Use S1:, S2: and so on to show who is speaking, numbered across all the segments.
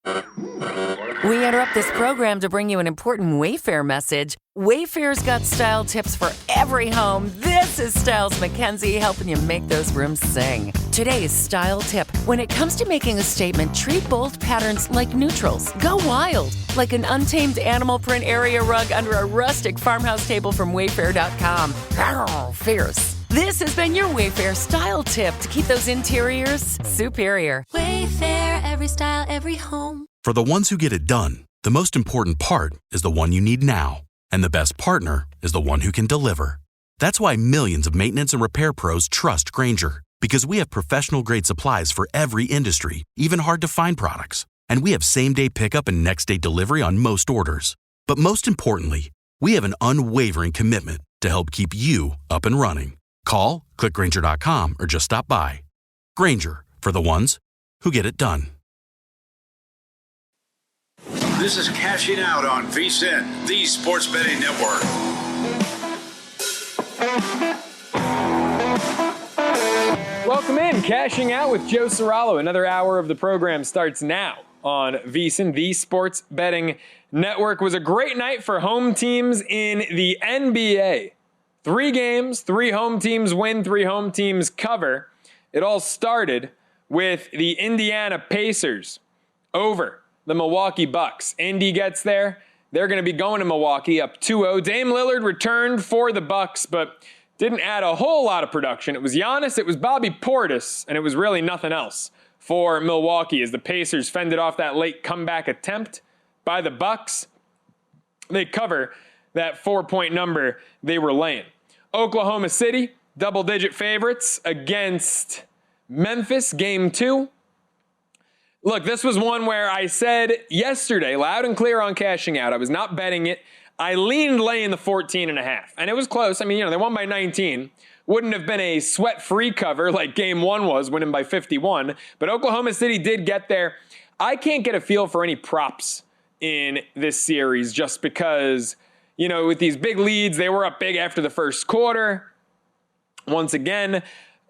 S1: We interrupt this program to bring you an important Wayfair message. Wayfair's got style tips for every home. This is Styles McKenzie helping you make those rooms sing. Today's style tip. When it comes to making a statement, treat bold patterns like neutrals. Go wild, like an untamed animal print area rug under a rustic farmhouse table from Wayfair.com. Arr, fierce. This has been your Wayfair style tip to keep those interiors superior.
S2: Wayfair, every style, every home.
S3: For the ones who get it done, the most important part is the one you need now. And the best partner is the one who can deliver. That's why millions of maintenance and repair pros trust Grainger, because we have professional-grade supplies for every industry, even hard-to-find products. And we have same-day pickup and next-day delivery on most orders. But most importantly, we have an unwavering commitment to help keep you up and running. Call, click Grainger.com, or just stop by. Grainger, for the ones who get it done.
S4: This is Cashing Out on VSiN, the Sports Betting Network.
S5: Welcome in, Cashing Out with Joe Ceraulo. Another hour of the program starts now on VSiN, the Sports Betting Network. It was a great night for home teams in the NBA. 3 games, 3 home teams win, 3 home teams cover. It all started with the Indiana Pacers over the Milwaukee Bucks. Indy gets there. They're going to be going to Milwaukee up 2-0. Dame Lillard returned for the Bucks, but didn't add a whole lot of production. It was Giannis, it was Bobby Portis, and it was really nothing else for Milwaukee as the Pacers fended off that late comeback attempt by the Bucks. They cover that 4-point number they were laying. Oklahoma City, double-digit favorites against Memphis, Game 2. Look, this was one where I said yesterday, loud and clear on Cashing Out, I was not betting it. I leaned laying the 14.5, and it was close. I mean, they won by 19. Wouldn't have been a sweat-free cover like Game 1 was, winning by 51. But Oklahoma City did get there. I can't get a feel for any props in this series just because, with these big leads, they were up big after the first quarter. Once again,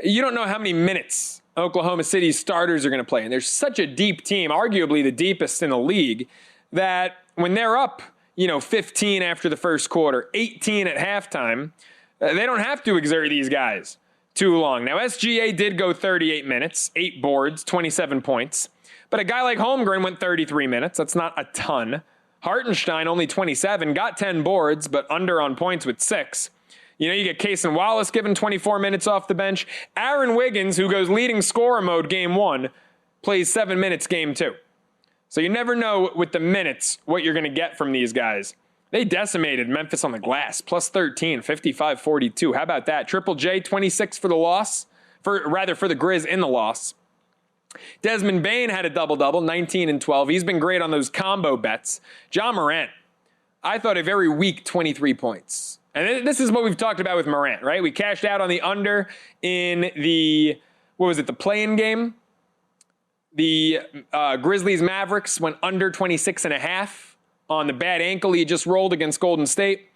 S5: you don't know how many minutes Oklahoma City's starters are going to play. And there's such a deep team, arguably the deepest in the league, that when they're up, 15 after the first quarter, 18 at halftime, they don't have to exert these guys too long. Now, SGA did go 38 minutes, 8 boards, 27 points. But a guy like Holmgren went 33 minutes. That's not a ton. Hartenstein, only 27, got 10 boards, but under on points with 6. You get Cason Wallace given 24 minutes off the bench. Aaron Wiggins, who goes leading scorer mode Game 1, plays 7 minutes Game 2. So you never know with the minutes what you're going to get from these guys. They decimated Memphis on the glass, plus 13, 55-42. How about that? Triple J, 26 for the loss, for the Grizz in the loss. Desmond Bane had a double-double, 19 and 12. He's been great on those combo bets. John Morant, I thought a very weak 23 points. And this is what we've talked about with Morant, right? We cashed out on the under in the play-in game. The Grizzlies Mavericks went under 26.5 on the bad ankle he just rolled against Golden State.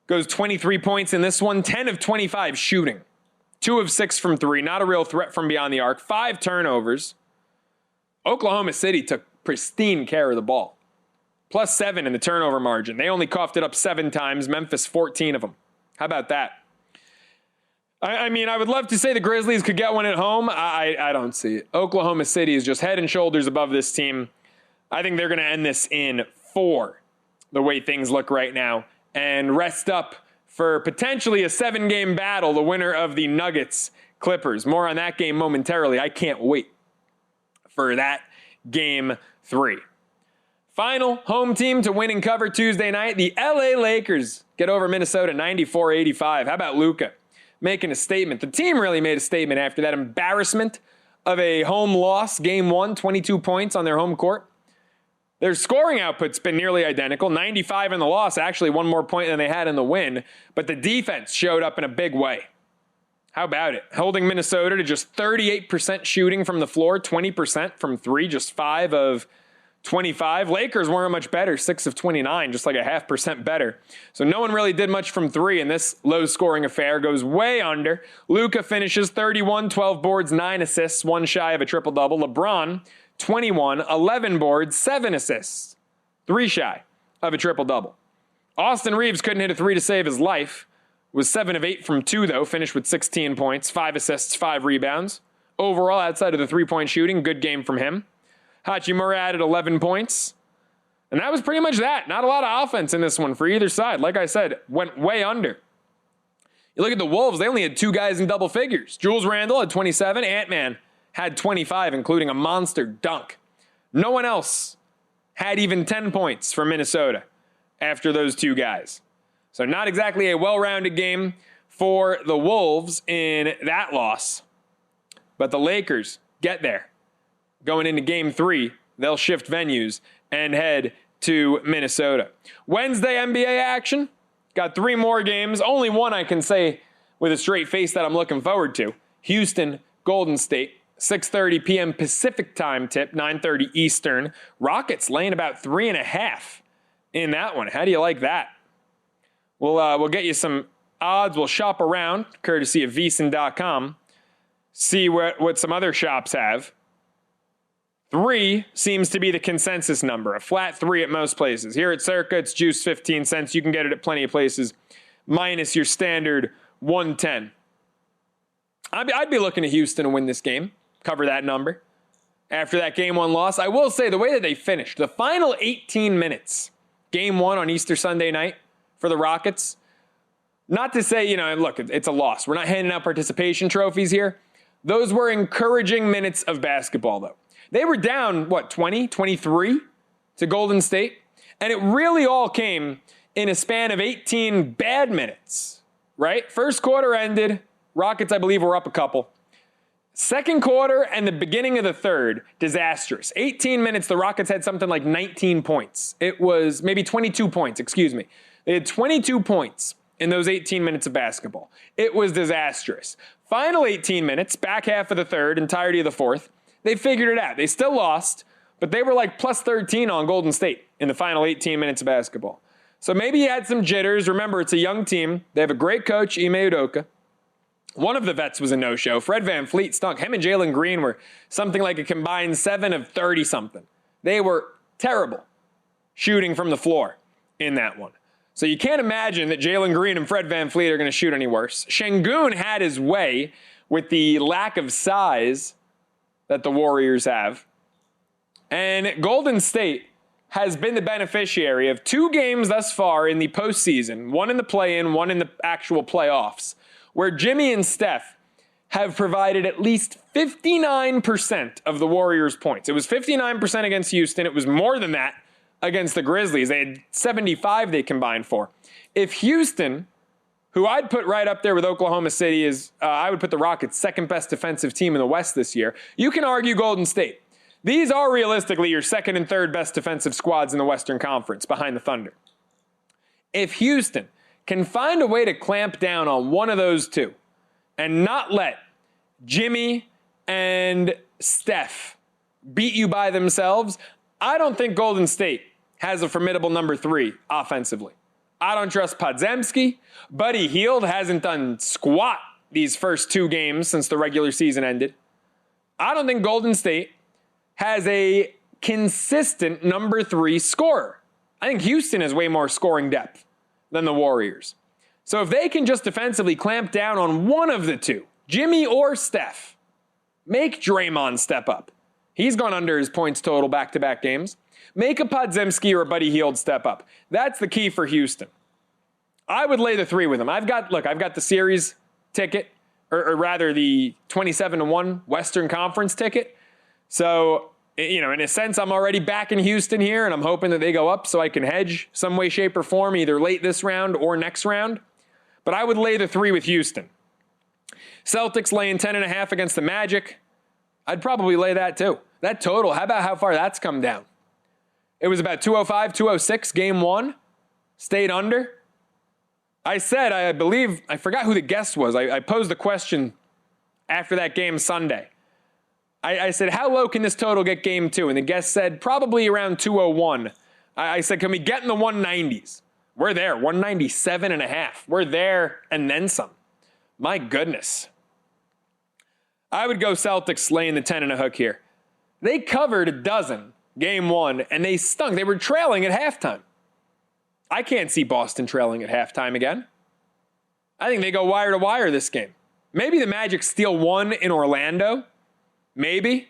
S5: Goes 23 points in this one, 10 of 25 shooting. 2 of 6 from 3, not a real threat from beyond the arc. 5 turnovers. Oklahoma City took pristine care of the ball. Plus 7 in the turnover margin. They only coughed it up 7 times. Memphis, 14 of them. How about that? I mean, I would love to say the Grizzlies could get one at home. I don't see it. Oklahoma City is just head and shoulders above this team. I think they're going to end this in 4, the way things look right now, and rest up for potentially a 7-game battle, the winner of the Nuggets-Clippers. More on that game momentarily. I can't wait for that Game 3. Final home team to win and cover Tuesday night. The LA Lakers get over Minnesota 94-85. How about Luka making a statement? The team really made a statement after that embarrassment of a home loss. Game 1, 22 points on their home court. Their scoring output's been nearly identical. 95 in the loss, actually 1 more point than they had in the win. But the defense showed up in a big way. How about it? Holding Minnesota to just 38% shooting from the floor, 20% from 3, just 5 of 25. Lakers weren't much better, 6 of 29, just like a 0.5% better. So no one really did much from 3, and this low-scoring affair goes way under. Luka finishes 31, 12 boards, 9 assists, 1 shy of a triple-double. LeBron, 21, 11 boards, 7 assists. 3 shy of a triple-double. Austin Reeves couldn't hit a 3 to save his life. Was 7 of 8 from 2, though. Finished with 16 points, 5 assists, 5 rebounds. Overall, outside of the 3-point shooting, good game from him. Hachimura added 11 points. And that was pretty much that. Not a lot of offense in this one for either side. Like I said, went way under. You look at the Wolves, they only had 2 guys in double figures. Jules Randle had 27. Ant-Man had 25, including a monster dunk. No one else had even 10 points for Minnesota after those 2 guys. So not exactly a well-rounded game for the Wolves in that loss. But the Lakers get there. Going into Game 3, they'll shift venues and head to Minnesota. Wednesday NBA action. Got 3 more games. Only one I can say with a straight face that I'm looking forward to. Houston, Golden State. 6:30 p.m. Pacific time tip, 9:30 Eastern. Rockets laying about 3.5 in that one. How do you like that? We'll get you some odds. We'll shop around, courtesy of VSiN.com. See what some other shops have. 3 seems to be the consensus number. A flat 3 at most places. Here at Circa, it's juice 15 cents. You can get it at plenty of places, minus your standard 110. I'd be looking at Houston to win this game. Cover that number. After that Game 1 loss, I will say the way that they finished, the final 18 minutes, Game 1 on Easter Sunday night for the Rockets, not to say, look, it's a loss. We're not handing out participation trophies here. Those were encouraging minutes of basketball, though. They were down, 20, 23 to Golden State, and it really all came in a span of 18 bad minutes, right? First quarter ended, Rockets, I believe, were up a couple. Second quarter and the beginning of the third, disastrous. 18 minutes, the Rockets had something like 19 points. It was maybe 22 points, excuse me. They had 22 points in those 18 minutes of basketball. It was disastrous. Final 18 minutes, back half of the third, entirety of the fourth, they figured it out. They still lost, but they were like plus 13 on Golden State in the final 18 minutes of basketball. So maybe you had some jitters. Remember, it's a young team. They have a great coach, Ime Udoka. One of the vets was a no-show. Fred VanVleet stunk. Him and Jalen Green were something like a combined 7 of 30-something. They were terrible shooting from the floor in that one. So you can't imagine that Jalen Green and Fred VanVleet are going to shoot any worse. Şengün had his way with the lack of size that the Warriors have. And Golden State has been the beneficiary of 2 games thus far in the postseason, one in the play-in, one in the actual playoffs, where Jimmy and Steph have provided at least 59% of the Warriors' points. It was 59% against Houston. It was more than that against the Grizzlies. They had 75 they combined for. If Houston, who I'd put right up there with Oklahoma City, I would put the Rockets second best defensive team in the West this year. You can argue Golden State. These are realistically your second and third best defensive squads in the Western Conference behind the Thunder. If Houston can find a way to clamp down on one of those 2 and not let Jimmy and Steph beat you by themselves, I don't think Golden State has a formidable number 3 offensively. I don't trust Podziemski. Buddy Hield hasn't done squat these first 2 games since the regular season ended. I don't think Golden State has a consistent number 3 scorer. I think Houston has way more scoring depth than the Warriors. So if they can just defensively clamp down on one of the 2, Jimmy or Steph, make Draymond step up. He's gone under his points total back-to-back games. Make a Podziemski or a Buddy Hield step up. That's the key for Houston. I would lay the 3 with them. I've got the series ticket, or rather the 27-1 Western Conference ticket. So, in a sense, I'm already back in Houston here, and I'm hoping that they go up so I can hedge some way, shape, or form, either late this round or next round. But I would lay the 3 with Houston. Celtics laying 10.5 against the Magic. I'd probably lay that too. That total, how about how far that's come down? It was about 205, 206, Game 1. Stayed under. I said, I believe, I forgot who the guest was. I posed the question after that game Sunday. I said, how low can this total get Game 2? And the guest said, probably around 201. I said, can we get in the 190s? We're there, 197.5. We're there and then some. My goodness. I would go Celtics laying the 10 and a hook here. They covered a dozen game one, and they stunk. They were trailing at halftime. I can't see Boston trailing at halftime again. I think they go wire to wire this game. Maybe the Magic steal one in Orlando. Maybe.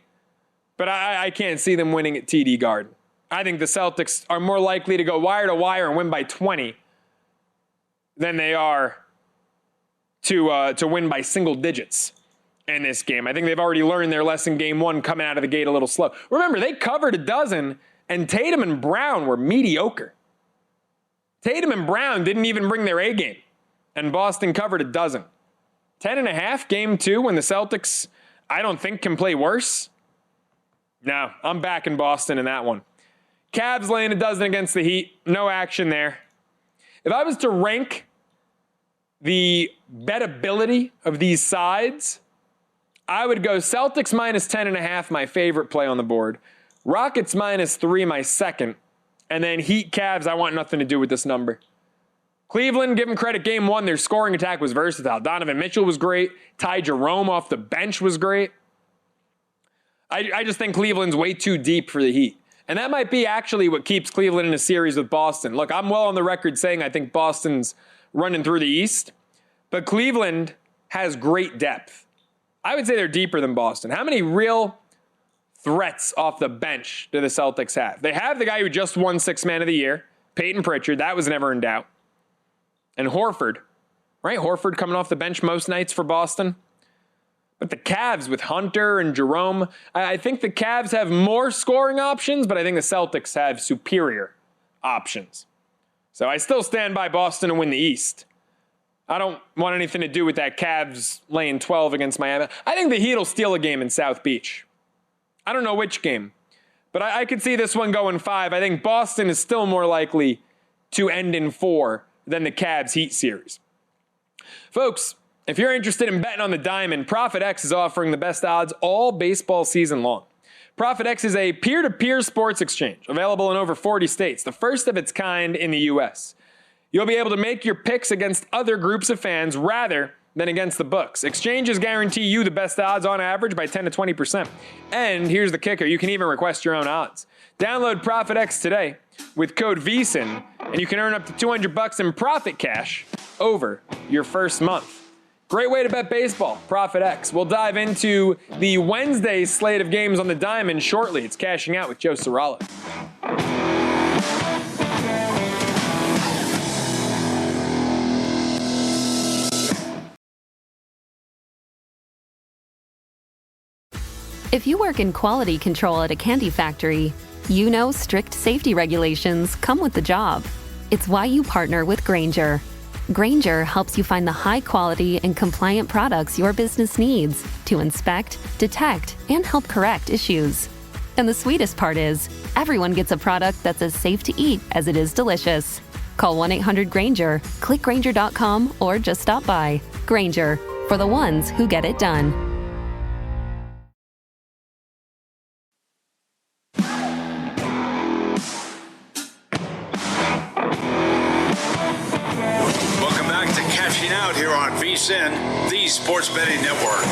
S5: But I can't see them winning at TD Garden. I think the Celtics are more likely to go wire to wire and win by 20 than they are to win by single digits in this game. I think they've already learned their lesson game one coming out of the gate a little slow. Remember, they covered a dozen, and Tatum and Brown were mediocre. Tatum and Brown didn't even bring their A game, and Boston covered a dozen. 10.5 game two when the Celtics, I don't think, can play worse. No, I'm back in Boston in that one. Cavs laying a dozen against the Heat. No action there. If I was to rank the bettability of these sides, I would go Celtics minus 10.5, my favorite play on the board. Rockets minus 3, my second. And then Heat Cavs, I want nothing to do with this number. Cleveland, give them credit, game one, their scoring attack was versatile. Donovan Mitchell was great. Ty Jerome off the bench was great. I just think Cleveland's way too deep for the Heat. And that might be actually what keeps Cleveland in a series with Boston. Look, I'm well on the record saying I think Boston's running through the East, but Cleveland has great depth. I would say they're deeper than Boston. How many real threats off the bench do the Celtics have? They have the guy who just won Sixth Man of the Year, Peyton Pritchard. That was never in doubt. And Horford, right? Horford coming off the bench most nights for Boston. But the Cavs with Hunter and Jerome, I think the Cavs have more scoring options, but I think the Celtics have superior options. So I still stand by Boston to win the East. I don't want anything to do with that Cavs laying 12 against Miami. I think the Heat will steal a game in South Beach. I don't know which game, but I could see this one going 5. I think Boston is still more likely to end in 4 than the Cavs Heat series. Folks, if you're interested in betting on the diamond, ProfitX is offering the best odds all baseball season long. ProfitX is a peer-to-peer sports exchange available in over 40 states, the first of its kind in the U.S. You'll be able to make your picks against other groups of fans rather than against the books. Exchanges guarantee you the best odds on average by 10 to 20%. And here's the kicker, you can even request your own odds. Download ProfitX today with code VSIN, and you can earn up to $200 in profit cash over your first month. Great way to bet baseball, ProfitX. We'll dive into the Wednesday slate of games on the diamond shortly. It's Cashing Out with Joe Ceraulo.
S6: If you work in quality control at a candy factory, you know strict safety regulations come with the job. It's why you partner with Grainger. Grainger helps you find the high-quality and compliant products your business needs to inspect, detect, and help correct issues. And the sweetest part is, everyone gets a product that's as safe to eat as it is delicious. Call 1-800-GRAINGER, click Grainger.com, or just stop by. Grainger, for the ones who get it done.
S4: Out here on VSIN, the Sports Betting Network.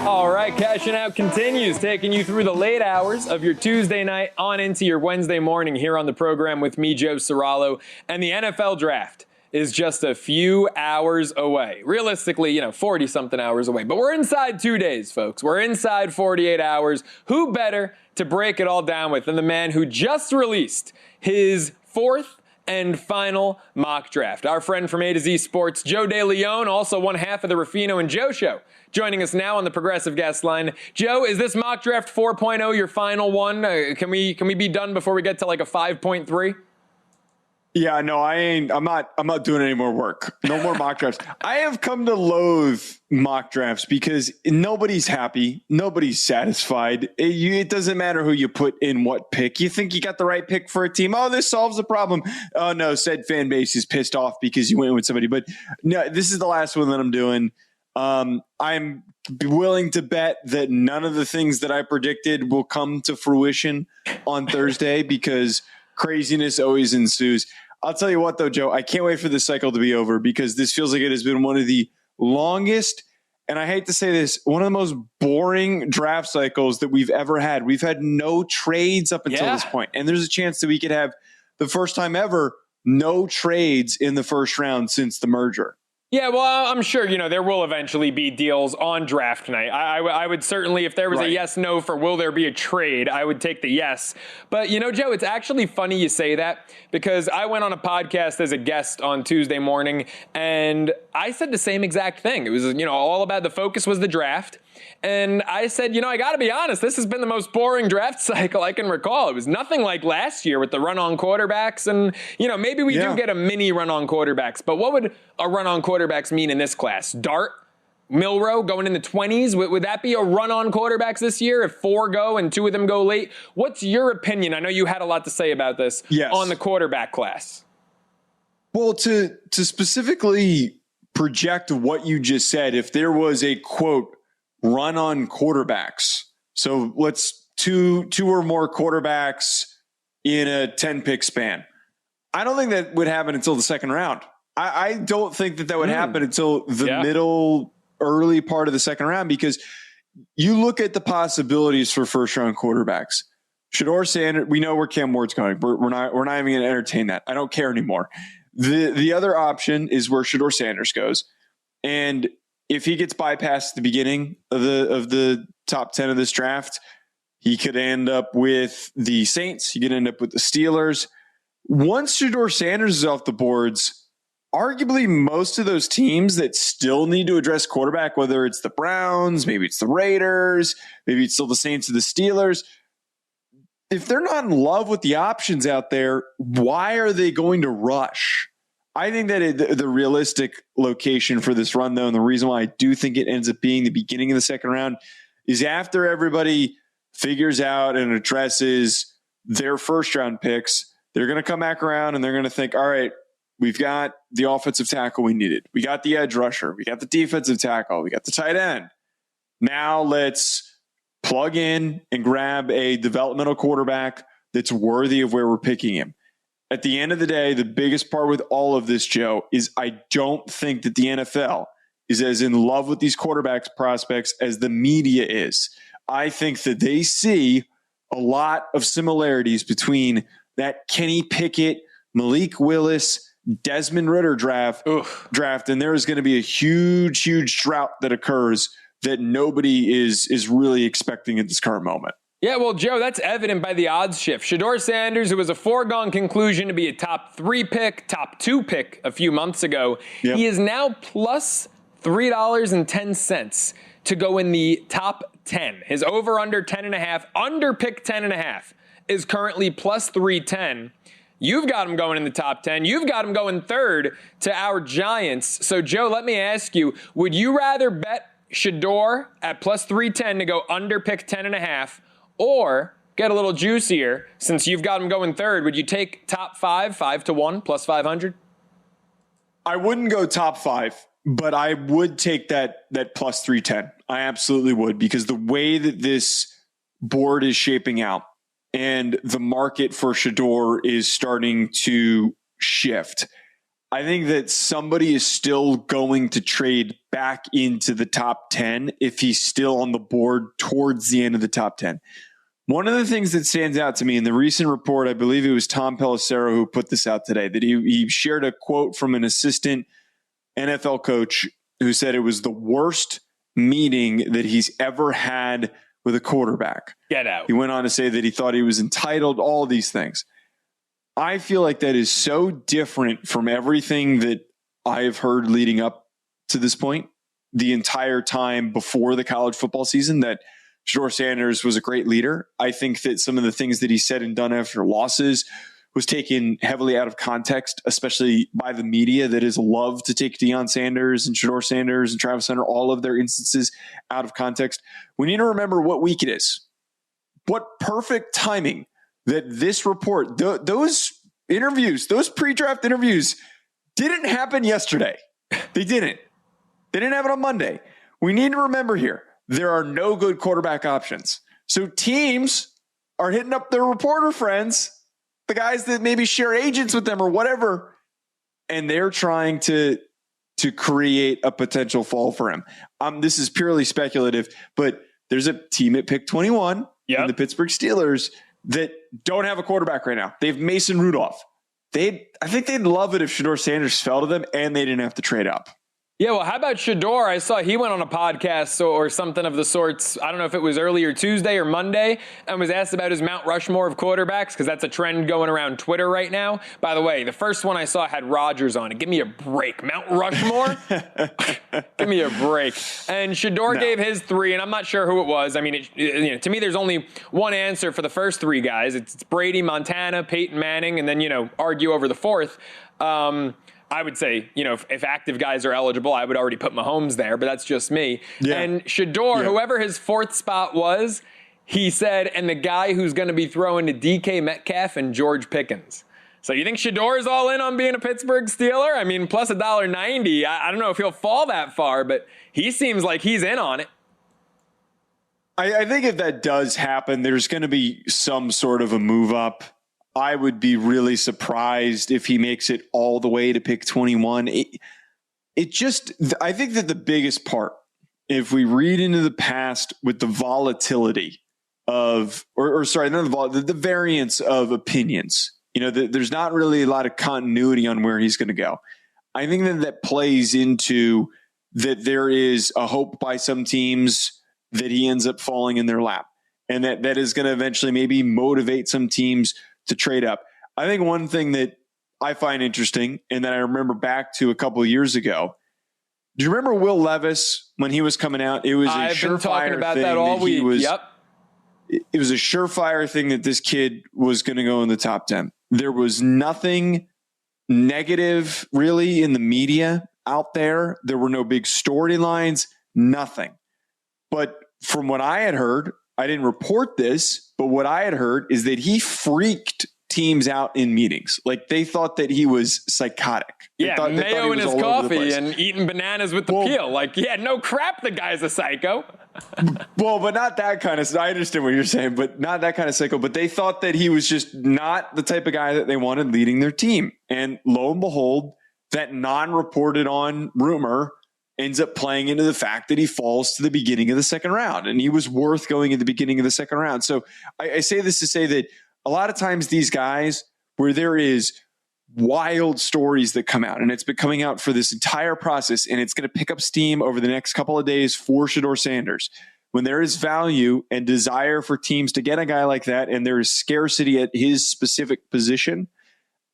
S5: All right, Cashing Out continues, taking you through the late hours of your Tuesday night on into your Wednesday morning here on the program with me, Joe Ceraulo. And the NFL Draft is just a few hours away. Realistically, 40-something hours away. But we're inside 2 days, folks. We're inside 48 hours. Who better to break it all down with than the man who just released his 4th and final mock draft? Our friend from A to Z Sports, Joe DeLeone, also one half of the Ruffino and Joe show, joining us now on the Progressive Guest Line. Joe, is this mock draft 4.0 your final one? Can we be done before we get to like a 5.3?
S7: Yeah, no, I'm not doing any more work. No more mock drafts. I have come to loathe mock drafts because nobody's happy. Nobody's satisfied. It doesn't matter who you put in what pick. You think you got the right pick for a team. Oh, this solves the problem. Oh, no, said fan base is pissed off because you went with somebody. But no, this is the last one that I'm doing. I'm willing to bet that none of the things that I predicted will come to fruition on Thursday because craziness always ensues. I'll tell you what, though, Joe, I can't wait for this cycle to be over because this feels like it has been one of the longest and I hate to say this, one of the most boring draft cycles that we've ever had. We've had no trades up until this point, and there's a chance that we could have the first time ever no trades in the first round since the merger.
S5: Yeah, well, I'm sure, there will eventually be deals on draft night. I would certainly, if there was a yes-no for will there be a trade, I would take the yes. But, Joe, it's actually funny you say that because I went on a podcast as a guest on Tuesday morning, and I said the same exact thing. It was, all about the focus was the draft. And I said, I got to be honest, this has been the most boring draft cycle I can recall. It was nothing like last year with the run-on quarterbacks. And, maybe we do get a mini run-on quarterbacks. But what would a run-on quarterbacks mean in this class? Dart, Milrow going in the 20s? Would that be a run-on quarterbacks this year if 4 go and 2 of them go late? What's your opinion? I know you had a lot to say about this on the quarterback class.
S7: Well, to specifically project what you just said, if there was a, quote, run on quarterbacks. So let's two or more quarterbacks in a 10 pick span. I don't think that would happen until the second round. I don't think that would happen until the middle, early part of the second round, because you look at the possibilities for first round quarterbacks. Shedeur Sanders, we know where Cam Ward's going. We're not even going to entertain that. I don't care anymore. The other option is where Shedeur Sanders goes. And if he gets bypassed at the beginning of the top 10 of this draft, he could end up with the Saints. He could end up with the Steelers. Once Shedeur Sanders is off the boards, arguably most of those teams that still need to address quarterback, whether it's the Browns, maybe it's the Raiders, maybe it's still the Saints or the Steelers, if they're not in love with the options out there, why are they going to rush? I think that the realistic location for this run, though, and the reason why I do think it ends up being the beginning of the second round, is after everybody figures out and addresses their first round picks, they're going to come back around and they're going to think, all right, we've got the offensive tackle we needed. We got the edge rusher. We got the defensive tackle. We got the tight end. Now let's plug in and grab a developmental quarterback that's worthy of where we're picking him. At the end of the day, the biggest part with all of this, Joe, is I don't think that the NFL is as in love with these quarterbacks prospects as the media is. I think that they see a lot of similarities between that Kenny Pickett, Malik Willis, Desmond Ridder draft, and there is going to be a huge drought that occurs that nobody is really expecting at this current moment.
S5: Yeah, well, Joe, that's evident by the odds shift. Shedeur Sanders, who was a foregone conclusion to be a top 3 pick, top 2 pick a few months ago, he is now plus $3.10 to go in the top 10. His over-under 10.5, under pick 10.5 is currently plus 310. You've got him going in the top 10. You've got him going third to our Giants. So, Joe, let me ask you, would you rather bet Shedeur at plus 310 to go under pick 10.5, or get a little juicier, since you've got him going third, would you take top 5-1, plus 500?
S7: I wouldn't go top 5, but I would take that plus 310. I absolutely would, because the way that this board is shaping out and the market for Shedeur is starting to shift, I think that somebody is still going to trade back into the top 10 if he's still on the board towards the end of the top 10. One of the things that stands out to me in the recent report, I believe it was Tom Pelissero who put this out today, that he shared a quote from an assistant NFL coach who said it was the worst meeting that he's ever had with a quarterback.
S5: Get out.
S7: He went on to say that he thought he was entitled, all these things. I feel like that is so different from everything that I have heard leading up to this point, the entire time before the college football season, that Shedeur Sanders was a great leader. I think that some of the things that he said and done after losses was taken heavily out of context, especially by the media that has loved to take Deion Sanders and Shedeur Sanders and Travis Hunter, all of their instances out of context. We need to remember what week it is. What perfect timing that this report, those interviews, those pre-draft interviews didn't happen yesterday. They didn't. They didn't happen on Monday. We need to remember here, there are no good quarterback options. So teams are hitting up their reporter friends, the guys that maybe share agents with them or whatever, and they're trying to to create a potential fall for him. This is purely speculative, but there's a team at pick 21 in the Pittsburgh Steelers that don't have a quarterback right now. They have Mason Rudolph. I think they'd love it if Shedeur Sanders fell to them and they didn't have to trade up.
S5: Yeah, well, how about Shedeur? I saw he went on a podcast or something of the sorts. I don't know if it was earlier Tuesday or Monday, and was asked about his Mount Rushmore of quarterbacks, because that's a trend going around Twitter right now. By the way, the first one I saw had Rodgers on it. Give me a break. Mount Rushmore? Give me a break. And Shedeur gave his 3, and I'm not sure who it was. I mean, to me, there's only one answer for the first 3 guys. It's Brady, Montana, Peyton Manning, and then, argue over the 4th. I would say, if active guys are eligible, I would already put Mahomes there, but that's just me. Yeah. And Shedeur, whoever his 4th spot was, he said, and the guy who's going to be throwing to DK Metcalf and George Pickens. So you think Shedeur is all in on being a Pittsburgh Steeler? I mean, plus $1.90. I don't know if he'll fall that far, but he seems like he's in on it.
S7: I think if that does happen, there's going to be some sort of a move up. I would be really surprised if he makes it all the way to pick 21. I think that the biggest part, if we read into the past with the volatility of, the variance of opinions, there's not really a lot of continuity on where he's going to go. I think that plays into that there is a hope by some teams that he ends up falling in their lap, and that is going to eventually maybe motivate some teams to trade up. I think one thing that I find interesting, and that I remember back to a couple of years ago, do you remember Will Levis when he was coming out? It was
S5: I've been talking about that all week.
S7: It was a surefire thing that this kid was going to go in the top 10. There was nothing negative really in the media out there. There were no big storylines, nothing. But from what I had heard, I didn't report this, but what I had heard is that he freaked teams out in meetings. Like, they thought that he was psychotic.
S5: Mayo in his coffee and eating bananas with the peel. No crap, the guy's a psycho.
S7: But not that kind of, I understand what you're saying, but not that kind of psycho. But they thought that he was just not the type of guy that they wanted leading their team. And lo and behold, that non-reported on rumor ends up playing into the fact that he falls to the beginning of the second round, and he was worth going at the beginning of the second round. So I say this to say that a lot of times these guys, where there is wild stories that come out, and it's been coming out for this entire process, and it's going to pick up steam over the next couple of days for Shedeur Sanders. When there is value and desire for teams to get a guy like that, and there is scarcity at his specific position,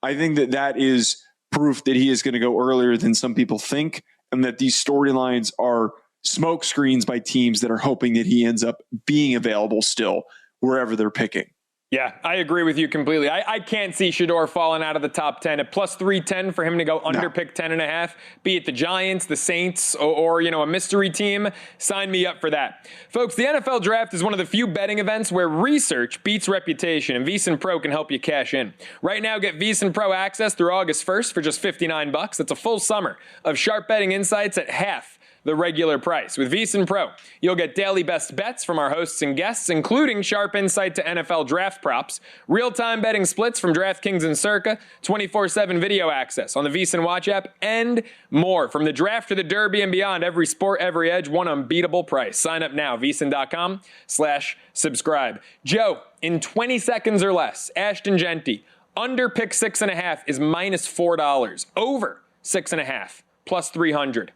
S7: I think that is proof that he is going to go earlier than some people think, and that these storylines are smoke screens by teams that are hoping that he ends up being available still wherever they're picking.
S5: Yeah, I agree with you completely. I can't see Shedeur falling out of the top 10 at plus 310 for him to go under pick 10.5, be it the Giants, the Saints, or a mystery team. Sign me up for that. Folks, the NFL Draft is one of the few betting events where research beats reputation, and VSiN Pro can help you cash in. Right now, get VSiN Pro access through August 1st for just $59. That's a full summer of sharp betting insights at half the regular price. With VSiN Pro, you'll get daily best bets from our hosts and guests, including sharp insight to NFL draft props, real-time betting splits from DraftKings and Circa, 24/7 video access on the VSiN Watch app, and more. From the draft to the Derby and beyond, every sport, every edge, one unbeatable price. Sign up now, VSiN.com/subscribe. Joe, in 20 seconds or less, Ashton Genty, under pick 6.5 is minus $4. Over 6.5, plus 300.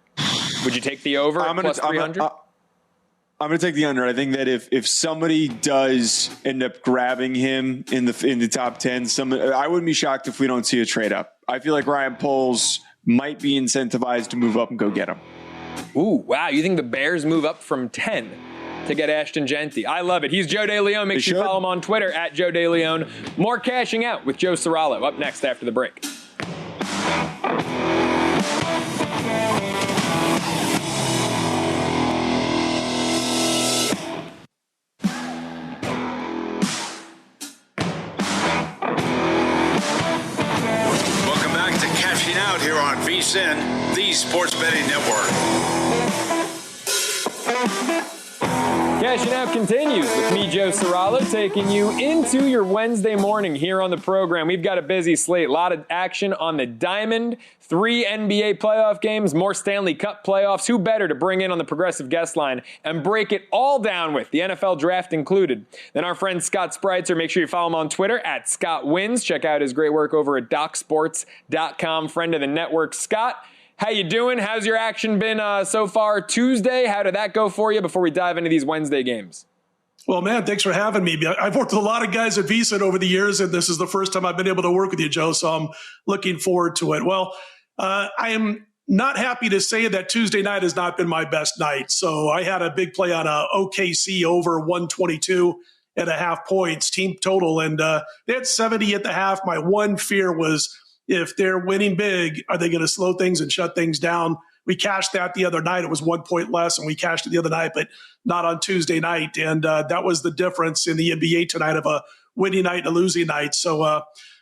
S5: Would you take the over plus 300?
S7: I'm going to take the under. I think that if somebody does end up grabbing him in the top 10, I wouldn't be shocked if we don't see a trade up. I feel like Ryan Poles might be incentivized to move up and go get him.
S5: Ooh, wow. You think the Bears move up from 10 to get Ashton Genty? I love it. He's Joe DeLeone. Make sure you follow him on Twitter at Joe DeLeone. More Cashing Out with Joe Ceraulo up next after the break.
S4: Out here on VSiN, the Sports Betting Network.
S5: Cashing Out continues with me, Joe Ceraulo, taking you into your Wednesday morning here on the program. We've got a busy slate, a lot of action on the diamond, 3 NBA playoff games, more Stanley Cup playoffs. Who better to bring in on the Progressive Guest Line and break it all down with, the NFL Draft included, than our friend Scott Spreitzer. Make sure you follow him on Twitter at ScottWins. Check out his great work over at DocSports.com. Friend of the network, Scott. How you doing? How's your action been so far Tuesday? How did that go for you before we dive into these Wednesday games?
S8: Well, man, thanks for having me. I've worked with a lot of guys at VSiN over the years, and this is the first time I've been able to work with you, Joe, so I'm looking forward to it. Well, I am not happy to say that Tuesday night has not been my best night. So I had a big play on a OKC over 122.5 points, team total, and they had 70 at the half. My one fear was, if they're winning big, are they going to slow things and shut things down? We cashed that the other night. It was 1 point less, and we cashed it the other night, but not on Tuesday night. And that was the difference in the NBA tonight of a winning night and a losing night. So,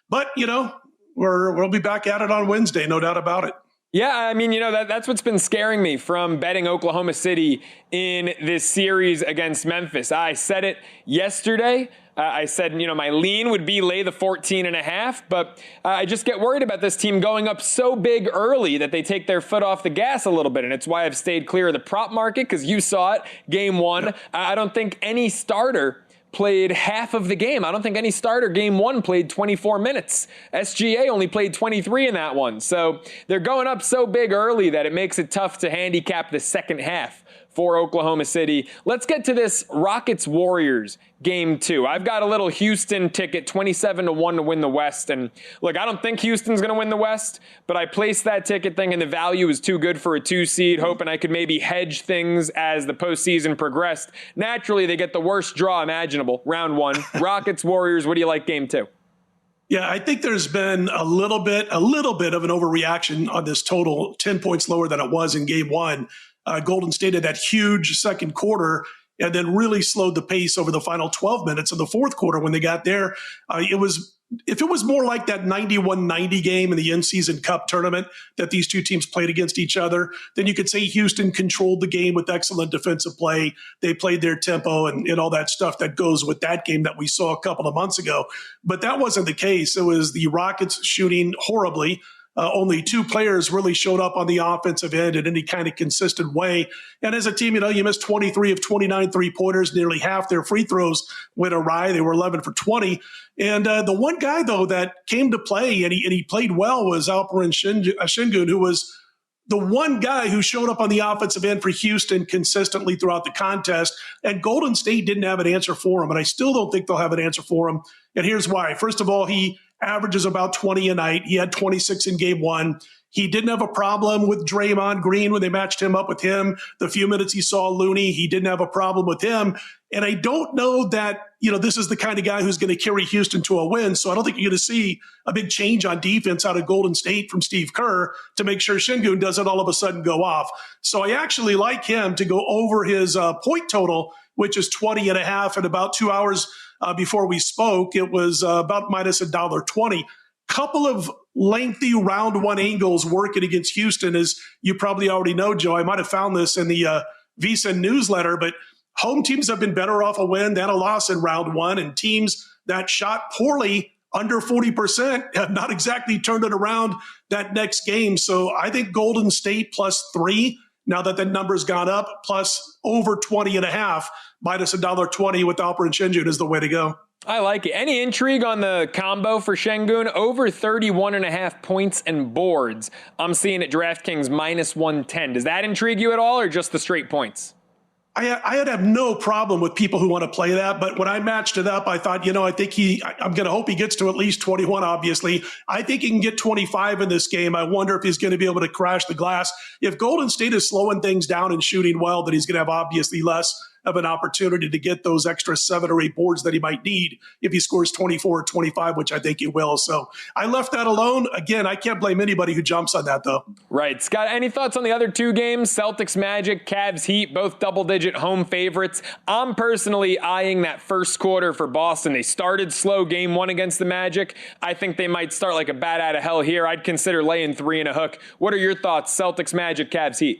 S8: but, we'll be back at it on Wednesday, no doubt about it.
S5: Yeah, I mean, that's what's been scaring me from betting Oklahoma City in this series against Memphis. I said it yesterday. I said, my lean would be lay the 14.5, but I just get worried about this team going up so big early that they take their foot off the gas a little bit. And it's why I've stayed clear of the prop market, because you saw it game one. I don't think any starter played half of the game. I don't think any starter game one played 24 minutes. SGA only played 23 in that one. So they're going up so big early that it makes it tough to handicap the second half for Oklahoma City. Let's get to this Rockets-Warriors game 2. I've got a little Houston ticket, 27-1 to win the West. And look, I don't think Houston's going to win the West, but I placed that ticket thinking the value was too good for a 2 seed, hoping I could maybe hedge things as the postseason progressed. Naturally, they get the worst draw imaginable, round 1. Rockets-Warriors, what do you like game 2?
S8: Yeah, I think there's been a little bit of an overreaction on this total, 10 points lower than it was in game 1. Golden State had that huge second quarter and then really slowed the pace over the final 12 minutes of the fourth quarter when they got there. If it was more like that 91-90 game in the in-season cup tournament that these two teams played against each other, then you could say Houston controlled the game with excellent defensive play. They played their tempo and all that stuff that goes with that game that we saw a couple of months ago. But that wasn't the case. It was the Rockets shooting horribly. Only 2 players really showed up on the offensive end in any kind of consistent way. And as a team, you missed 23 of 29 three-pointers. Nearly half their free throws went awry. They were 11 for 20. And the one guy, though, that came to play and he played well was Alperen Şengün, who was the one guy who showed up on the offensive end for Houston consistently throughout the contest. And Golden State didn't have an answer for him. And I still don't think they'll have an answer for him. And here's why. First of all, he averages about 20 a night. He had 26 in game 1. He didn't have a problem with Draymond Green when they matched him up with him. The few minutes he saw Looney, he didn't have a problem with him. And I don't know that, this is the kind of guy who's going to carry Houston to a win. So I don't think you're going to see a big change on defense out of Golden State from Steve Kerr to make sure Şengün doesn't all of a sudden go off. So I actually like him to go over his point total, which is 20.5. And about 2 hours before we spoke, it was about minus $1.20. Couple of lengthy round 1 angles working against Houston, as you probably already know, Joe. I might have found this in the VSiN newsletter, but home teams have been better off a win than a loss in round 1, and teams that shot poorly under 40% have not exactly turned it around that next game. So I think Golden State +3, now that the number's gone up, plus over 20.5, minus $1.20 with Alperen Şengün is the way to go.
S5: I like it. Any intrigue on the combo for Şengün? Over 31.5 points and boards. I'm seeing at DraftKings minus 110. Does that intrigue you at all, or just the straight points?
S8: I would have no problem with people who want to play that, but when I matched it up, I thought, I think I'm going to hope he gets to at least 21, obviously. I think he can get 25 in this game. I wonder if he's going to be able to crash the glass. If Golden State is slowing things down and shooting well, then he's going to have obviously less of an opportunity to get those extra 7 or 8 boards that he might need if he scores 24 or 25, which I think he will. So I left that alone. Again, I can't blame anybody who jumps on that, though.
S5: Right. Scott, any thoughts on the other 2 games? Celtics Magic, Cavs Heat, both double-digit home favorites. I'm personally eyeing that first quarter for Boston. They started slow game 1 against the Magic. I think they might start like a bat out of hell here. I'd consider laying 3 and a hook. What are your thoughts, Celtics Magic, Cavs Heat?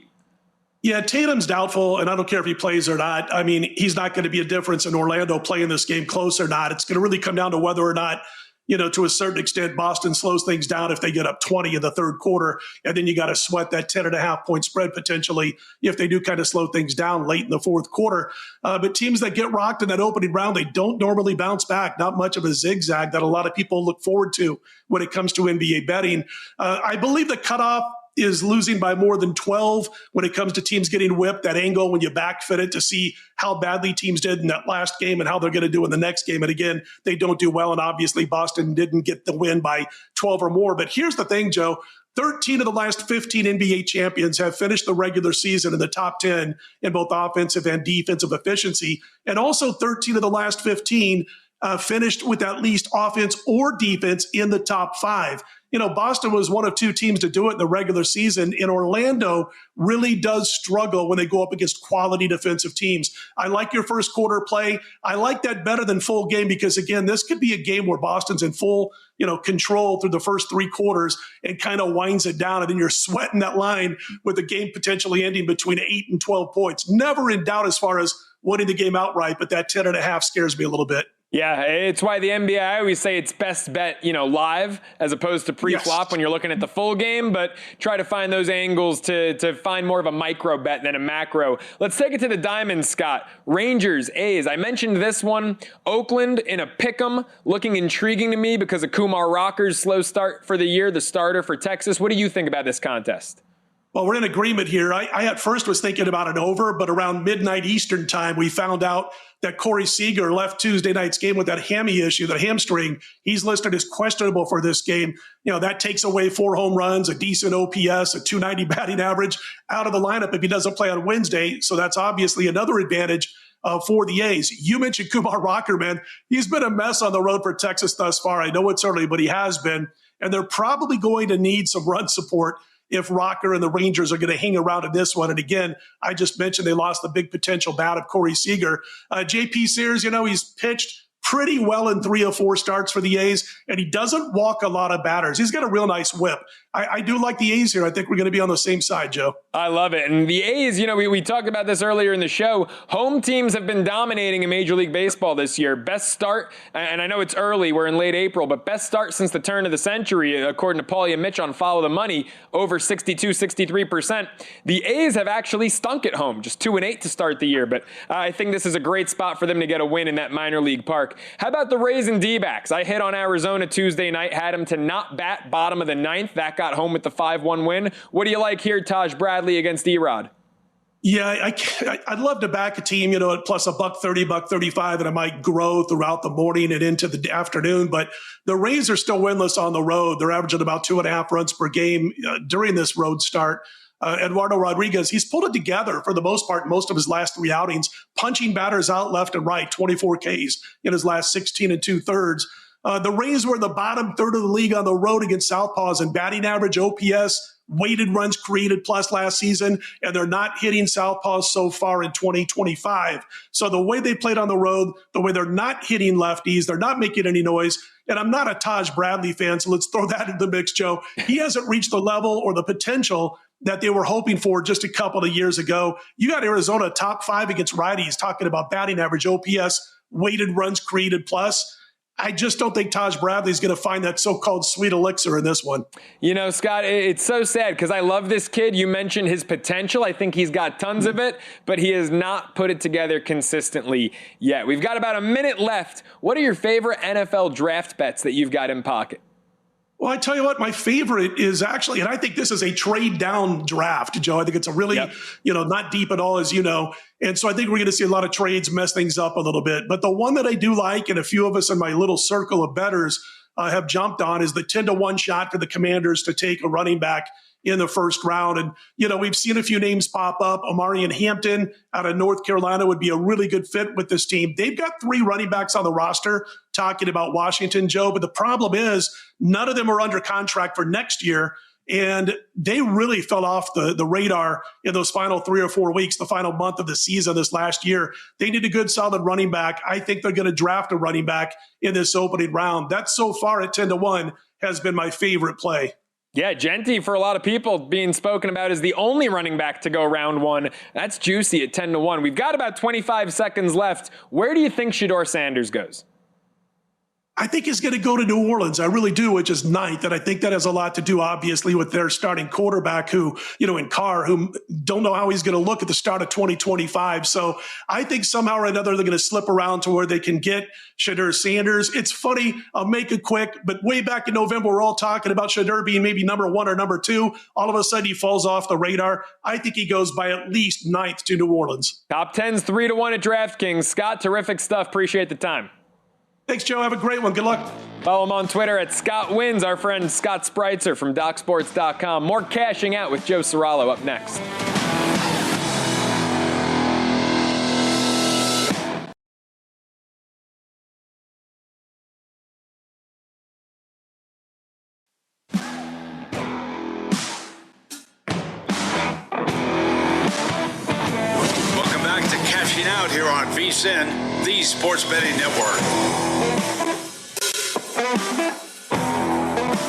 S8: Yeah, Tatum's doubtful, and I don't care if he plays or not. I mean, he's not going to be a difference in Orlando playing this game close or not. It's going to really come down to whether or not, to a certain extent, Boston slows things down if they get up 20 in the third quarter, and then you got to sweat that 10.5-point spread potentially if they do kind of slow things down late in the fourth quarter. But teams that get rocked in that opening round, they don't normally bounce back. Not much of a zigzag that a lot of people look forward to when it comes to NBA betting. I believe the cutoff is losing by more than 12 when it comes to teams getting whipped, that angle when you backfit it to see how badly teams did in that last game and how they're going to do in the next game. And again, they don't do well. And obviously Boston didn't get the win by 12 or more. But here's the thing, Joe, 13 of the last 15 NBA champions have finished the regular season in the top 10 in both offensive and defensive efficiency. And also 13 of the last 15 finished with at least offense or defense in the top 5. Boston was one of 2 teams to do it in the regular season, and Orlando really does struggle when they go up against quality defensive teams. I like your first quarter play. I like that better than full game because, again, this could be a game where Boston's in full, control through the first 3 quarters and kind of winds it down, and then you're sweating that line with the game potentially ending between 8 and 12 points. Never in doubt as far as winning the game outright, but that 10.5 scares me a little bit.
S5: Yeah, it's why the NBA, I always say it's best bet, live as opposed to pre-flop when you're looking at the full game, but try to find those angles to find more of a micro bet than a macro. Let's take it to the diamonds, Scott. Rangers, A's. I mentioned this one. Oakland in a pick'em, looking intriguing to me because of Kumar Rocker's slow start for the year, the starter for Texas. What do you think about this contest?
S8: Well, we're in agreement here. I at first was thinking about an over, but around midnight Eastern time, we found out that Corey Seager left Tuesday night's game with that hammy issue, that hamstring. He's listed as questionable for this game. That takes away 4 home runs, a decent OPS, a 290 batting average out of the lineup if he doesn't play on Wednesday. So that's obviously another advantage for the A's. You mentioned Kumar Rocker, man. He's been a mess on the road for Texas thus far. I know it's early, but he has been. And they're probably going to need some run support if Rocker and the Rangers are going to hang around in this one. And again, I just mentioned they lost the big potential bat of Corey Seager. JP Sears, he's pitched pretty well in 3 or 4 starts for the A's, and he doesn't walk a lot of batters. He's got a real nice whip. I do like the A's here. I think we're going to be on the same side, Joe.
S5: I love it. And the A's, we talked about this earlier in the show. Home teams have been dominating in Major League Baseball this year. Best start, and I know it's early, we're in late April, but best start since the turn of the century, according to Paulie and Mitch on Follow the Money, over 62, 63%. The A's have actually stunk at home, just 2-8 to start the year. But I think this is a great spot for them to get a win in that minor league park. How about the Rays and D-backs? I hit on Arizona Tuesday night, had them to not bat bottom of the 9th. That got home with the 5-1 win. What do you like here, Taj Bradley against E-Rod?
S8: Yeah, I'd love to back a team, at plus $1.30, $1.35, and it might grow throughout the morning and into the afternoon. But the Rays are still winless on the road. They're averaging about 2.5 runs per game during this road start. Eduardo Rodriguez, he's pulled it together for the most part in most of his last 3 outings, punching batters out left and right, 24 Ks in his last 16 2/3. The Rays were in the bottom third of the league on the road against Southpaws in batting average, OPS, weighted runs created plus last season, and they're not hitting Southpaws so far in 2025. So the way they played on the road, the way they're not hitting lefties, they're not making any noise. And I'm not a Taj Bradley fan, so let's throw that in the mix, Joe. He hasn't reached the level or the potential that they were hoping for just a couple of years ago. You got Arizona top 5 against righties, talking about batting average, OPS, weighted runs created plus. I just don't think Taj Bradley's going to find that so-called sweet elixir in this one. Scott,
S5: it's so sad because I love this kid. You mentioned his potential. I think he's got tons of it, but he has not put it together consistently yet. We've got about a minute left. What are your favorite NFL draft bets that you've got in pocket?
S8: Well, I tell you what, my favorite is actually, and I think this is a trade down draft, Joe. I think it's a really, not deep at all, as you know. And so I think we're going to see a lot of trades mess things up a little bit. But the one that I do like, and a few of us in my little circle of bettors have jumped on, is the 10-1 shot for the Commanders to take a running back in the first round. And, we've seen a few names pop up. Omarion Hampton out of North Carolina would be a really good fit with this team. They've got 3 running backs on the roster, talking about Washington, Joe. But the problem is none of them are under contract for next year. And they really fell off the radar in those final 3 or 4 weeks, the final month of the season this last year. They need a good, solid running back. I think they're going to draft a running back in this opening round. That so far at 10-1 has been my favorite play.
S5: Yeah, Genty, for a lot of people, being spoken about as the only running back to go round one. That's juicy at 10-1. We've got about 25 seconds left. Where do you think Shedeur Sanders goes?
S8: I think he's going to go to New Orleans. I really do, which is ninth. And I think that has a lot to do, obviously, with their starting quarterback who, in Carr, who don't know how he's going to look at the start of 2025. So I think somehow or another they're going to slip around to where they can get Shedeur Sanders. It's funny. I'll make it quick. But way back in November, we're all talking about Shedeur being maybe number 1 or number 2. All of a sudden, he falls off the radar. I think he goes by at least ninth to New Orleans.
S5: Top 10's 3-1 at DraftKings. Scott, terrific stuff. Appreciate the time.
S8: Thanks, Joe. Have a great one. Good luck.
S5: Follow him on Twitter at Scott Wins. Our friend Scott Spreitzer from DocSports.com. More Cashing Out with Joe Ceraulo up next.
S4: Welcome back to Cashing Out here on VSiN, the Sports Betting Network.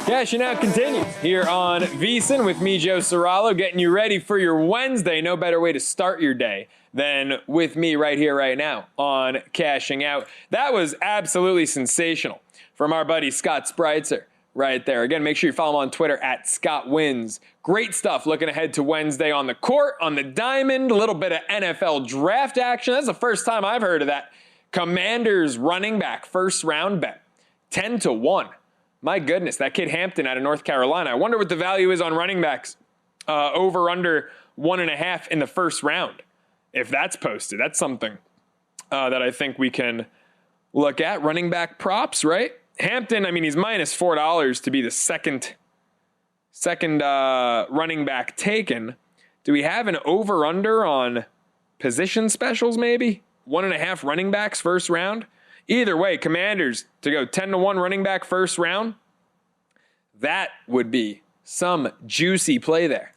S5: Cashing Out continues here on VSiN with me, Joe Ceraulo, getting you ready for your Wednesday. No better way to start your day than with me right here, right now on Cashing Out. That was absolutely sensational from our buddy Scott Spreitzer right there. Again, make sure you follow him on Twitter at ScottWins. Great stuff looking ahead to Wednesday on the court, on the diamond, a little bit of NFL draft action. That's the first time I've heard of that. Commanders running back first round bet, 10-1. My goodness, that kid Hampton out of North Carolina. I wonder what the value is on running backs over under 1.5 in the first round. If that's posted, that's something that I think we can look at. Running back props, right? Hampton, I mean, he's minus $4 to be the second running back taken. Do we have an over under on position specials maybe? 1.5 running backs first round? Either way, Commanders to go 10-1 running back first round. That would be some juicy play there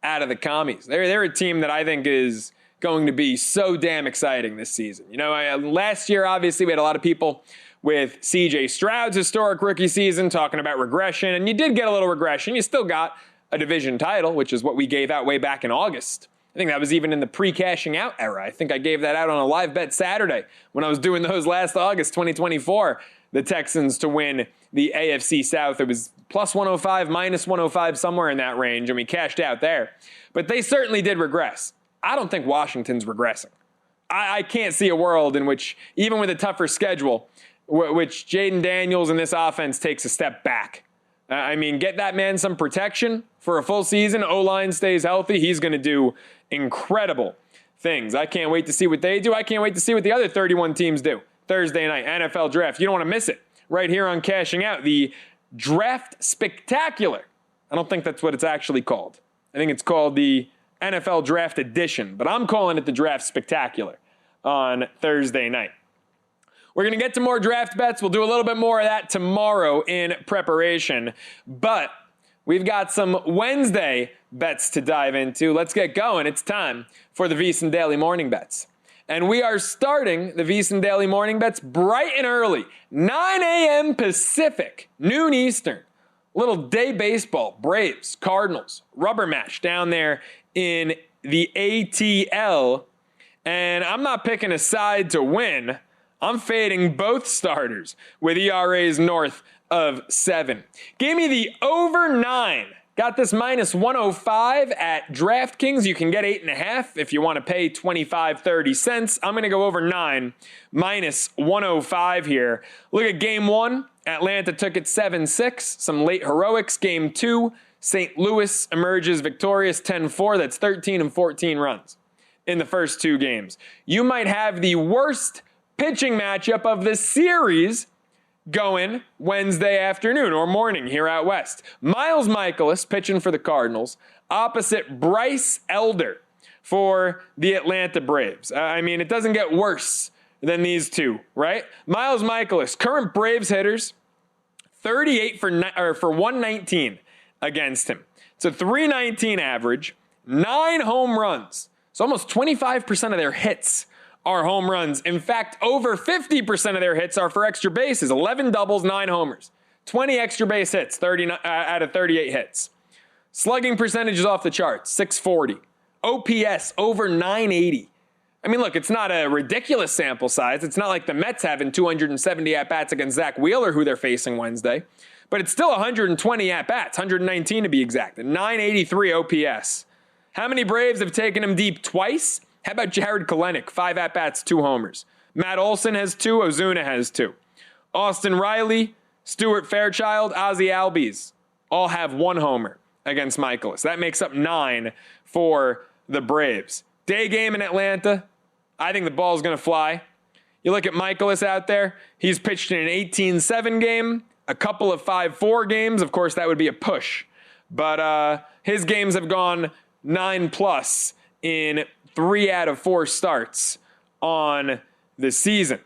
S5: out of the commies. They're a team that I think is going to be so damn exciting this season. Last year, obviously, we had a lot of people with C.J. Stroud's historic rookie season talking about regression, and you did get a little regression. You still got a division title, which is what we gave out way back in August. I think that was even in the pre-cashing out era. I think I gave that out on a live bet Saturday when I was doing those last August 2024. The Texans to win the AFC South. It was plus 105, minus 105, somewhere in that range, and we cashed out there. But they certainly did regress. I don't think Washington's regressing. I can't see a world in which, even with a tougher schedule, which Jaden Daniels in this offense takes a step back. I mean, get that man some protection for a full season. O-line stays healthy. He's going to do incredible things. I can't wait to see what they do. I can't wait to see what the other 31 teams do. Thursday night, NFL Draft. You don't want to miss it. Right here on Cashing Out, the Draft Spectacular. I don't think that's what it's actually called. I think it's called the NFL Draft Edition, but I'm calling it the Draft Spectacular on Thursday night. We're going to get to more draft bets. We'll do a little bit more of that tomorrow in preparation. But we've got some Wednesday bets to dive into. Let's get going. It's time for the VSiN Daily Morning Bets. And we are starting the VSiN Daily Morning Bets bright and early. 9 a.m. Pacific, noon Eastern. Little day baseball. Braves, Cardinals, rubber match down there in the ATL. And I'm not picking a side to win. I'm fading both starters with ERAs north of 7. Give me the over 9. Got this minus 105 at DraftKings. You can get 8.5 if you want to pay 25-30 cents. I'm going to go over 9, minus 105 here. Look at game 1. Atlanta took it 7-6. Some late heroics. Game 2, St. Louis emerges victorious 10-4. That's 13 and 14 runs in the first 2 games. You might have the worst pitching matchup of the series going Wednesday afternoon or morning here out west. Miles Mikolas pitching for the Cardinals opposite Bryce Elder for the Atlanta Braves. I mean, it doesn't get worse than these two, right? Miles Mikolas, current Braves hitters, 38 for 119 against him. It's a 319 average, 9 home runs. So almost 25% of their hits are home runs. In fact, over 50% of their hits are for extra bases. 11 doubles, 9 homers. 20 extra base hits, 30 out of 38 hits. Slugging percentage is off the charts, 640. OPS over 980. I mean, look, it's not a ridiculous sample size. It's not like the Mets having 270 at-bats against Zach Wheeler, who they're facing Wednesday. But it's still 120 at-bats, 119 to be exact, and 983 OPS. How many Braves have taken him deep twice? How about Jared Kelenic, 5 at-bats, 2 homers. Matt Olson has 2, Ozuna has 2. Austin Riley, Stuart Fairchild, Ozzie Albies all have 1 homer against Michaelis. That makes up 9 for the Braves. Day game in Atlanta, I think the ball's going to fly. You look at Michaelis out there, he's pitched in an 18-7 game, a couple of 5-4 games. Of course, that would be a push. But his games have gone 9+ in 3 out of 4 starts on the season.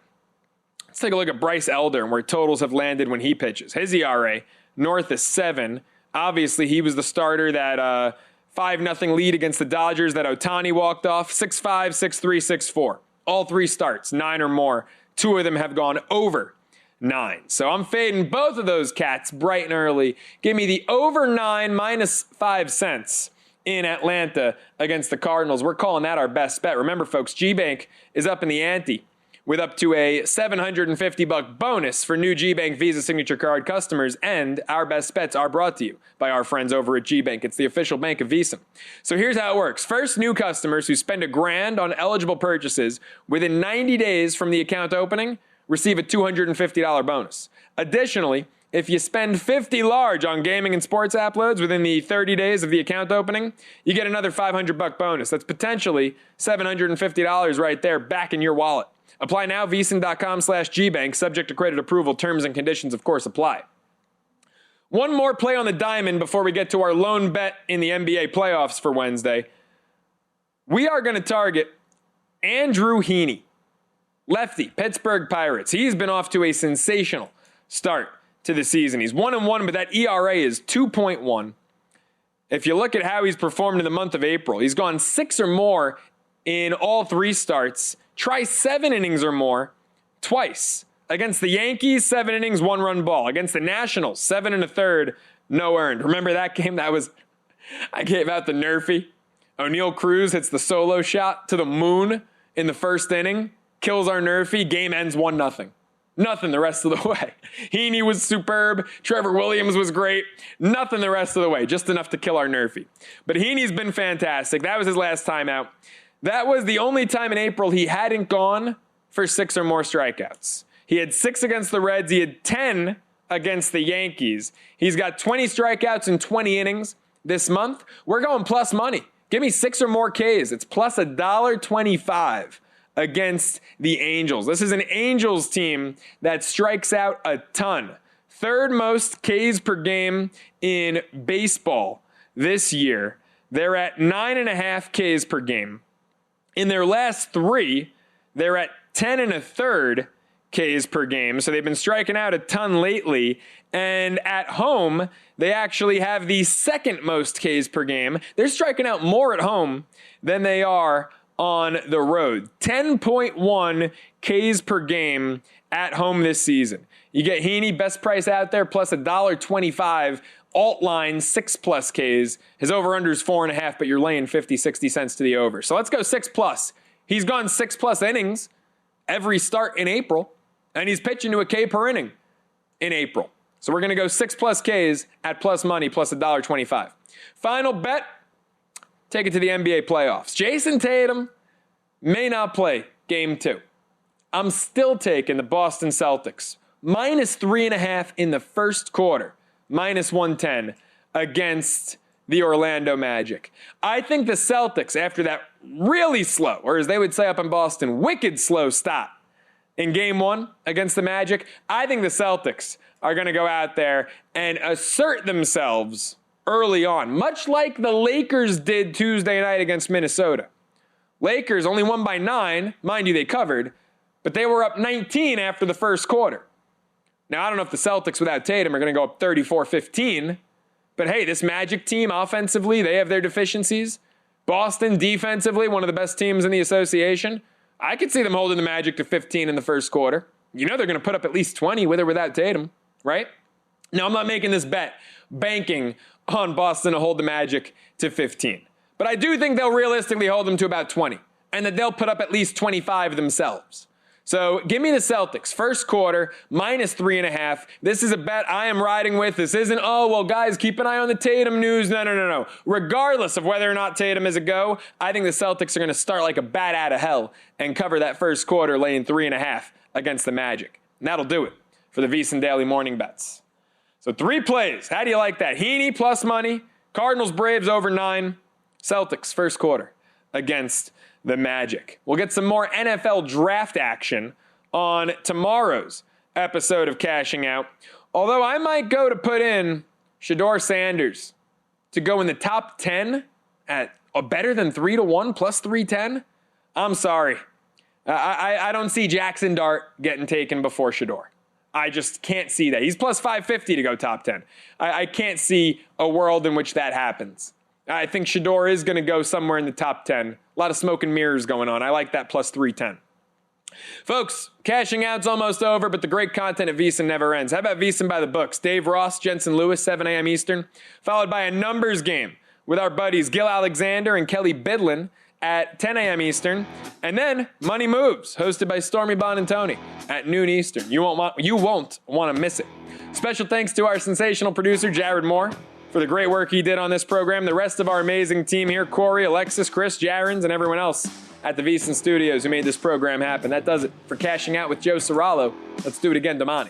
S5: Let's take a look at Bryce Elder and where totals have landed when he pitches. His ERA, north of 7. Obviously, he was the starter that 5-0 lead against the Dodgers that Ohtani walked off. 6.5, 6.3, 6.4. All 3 starts, 9 or more. 2 of them have gone over 9. So I'm fading both of those cats bright and early. Give me the over 9 minus 5 cents in Atlanta against the Cardinals. We're calling that our best bet. Remember, folks, G-Bank is up in the ante with up to a $750 bonus for new G-Bank Visa Signature Card customers, and our best bets are brought to you by our friends over at G-Bank. It's the official bank of Visa. So here's how it works. First, new customers who spend $1,000 on eligible purchases within 90 days from the account opening receive a $250 bonus. Additionally, if you spend $50 large on gaming and sports app loads within the 30 days of the account opening, you get another $500 bonus. That's potentially $750 right there back in your wallet. Apply now, vsin.com/gbank, subject to credit approval. Terms and conditions, of course, apply. One more play on the diamond before we get to our lone bet in the NBA playoffs for Wednesday. We are going to target Andrew Heaney, lefty, Pittsburgh Pirates. He's been off to a sensational start to the season. He's 1-1, but that ERA is 2.1. If you look at how he's performed in the month of April, he's gone 6 or more in all 3 starts. Try 7 innings or more twice. Against the Yankees, 7 innings, 1-run ball. Against the Nationals, 7 1/3, no earned. Remember that game? I gave out the Nerfy. O'Neal Cruz hits the solo shot to the moon in the first inning, kills our Nerfy, game ends 1-0. Nothing the rest of the way. Heaney was superb. Trevor Williams was great. Nothing the rest of the way. Just enough to kill our Nerfy. But Heaney's been fantastic. That was his last time out. That was the only time in April he hadn't gone for 6 or more strikeouts. He had 6 against the Reds. He had 10 against the Yankees. He's got 20 strikeouts in 20 innings this month. We're going plus money. Give me 6 or more Ks. It's plus $1.25 against the Angels. This is an Angels team that strikes out a ton. 3rd most Ks per game in baseball this year. They're at 9.5 Ks per game. In their last 3, they're at 10 1/3 Ks per game. So they've been striking out a ton lately. And at home, they actually have the 2nd most Ks per game. They're striking out more at home than they are on the road. 10.1 Ks per game at home this season. You get Heaney, best price out there, plus $1.25. Alt line, 6+ Ks. His over-under is 4.5, but you're laying 50, 60 cents to the over. So let's go 6+. He's gone 6+ innings every start in April, and he's pitching to a K per inning in April. So we're going to go 6+ Ks at plus money, plus $1.25. Final bet, take it to the NBA playoffs. Jason Tatum may not play game 2. I'm still taking the Boston Celtics. Minus 3.5 in the first quarter. Minus 110 against the Orlando Magic. I think the Celtics, after that really slow, or as they would say up in Boston, wicked slow stop in game 1 against the Magic, I think the Celtics are going to go out there and assert themselves early on, much like the Lakers did Tuesday night against Minnesota. Lakers only won by 9. Mind you, they covered, but they were up 19 after the first quarter. Now, I don't know if the Celtics without Tatum are going to go up 34-15, but hey, this Magic team offensively, they have their deficiencies. Boston defensively, one of the best teams in the association. I could see them holding the Magic to 15 in the first quarter. You know they're going to put up at least 20 with or without Tatum, right? Now, I'm not making this bet banking on Boston to hold the Magic to 15. But I do think they'll realistically hold them to about 20, and that they'll put up at least 25 themselves. So give me the Celtics. First quarter, -3.5. This is a bet I am riding with. This isn't, oh, well, guys, keep an eye on the Tatum news. No. Regardless of whether or not Tatum is a go, I think the Celtics are going to start like a bat out of hell and cover that first quarter, laying 3.5 against the Magic. And that'll do it for the VSiN Daily Morning Bets. So 3 plays. How do you like that? Heaney plus money. Cardinals Braves over 9. Celtics first quarter against the Magic. We'll get some more NFL draft action on tomorrow's episode of Cashing Out. Although I might go to put in Shedeur Sanders to go in the top 10 at a better than 3-1 plus 310. I'm sorry. I don't see Jackson Dart getting taken before Shedeur. I just can't see that. He's plus 550 to go top 10. I can't see a world in which that happens. I think Shedeur is going to go somewhere in the top 10. A lot of smoke and mirrors going on. I like that plus 310. Folks, Cashing Out's almost over, but the great content at VSiN never ends. How about VSiN by the books? Dave Ross, Jensen Lewis, 7 a.m. Eastern, followed by a numbers game with our buddies Gil Alexander and Kelly Bidlin at 10 a.m. Eastern. And then Money Moves, hosted by Stormy Bonantoni at noon Eastern. You won't want to miss it. Special thanks to our sensational producer, Jared Moore, for the great work he did on this program. The rest of our amazing team here, Corey, Alexis, Chris, Jarens, and everyone else at the VSiN Studios who made this program happen. That does it for Cashing Out with Joe Ceraulo. Let's do it again, Damani.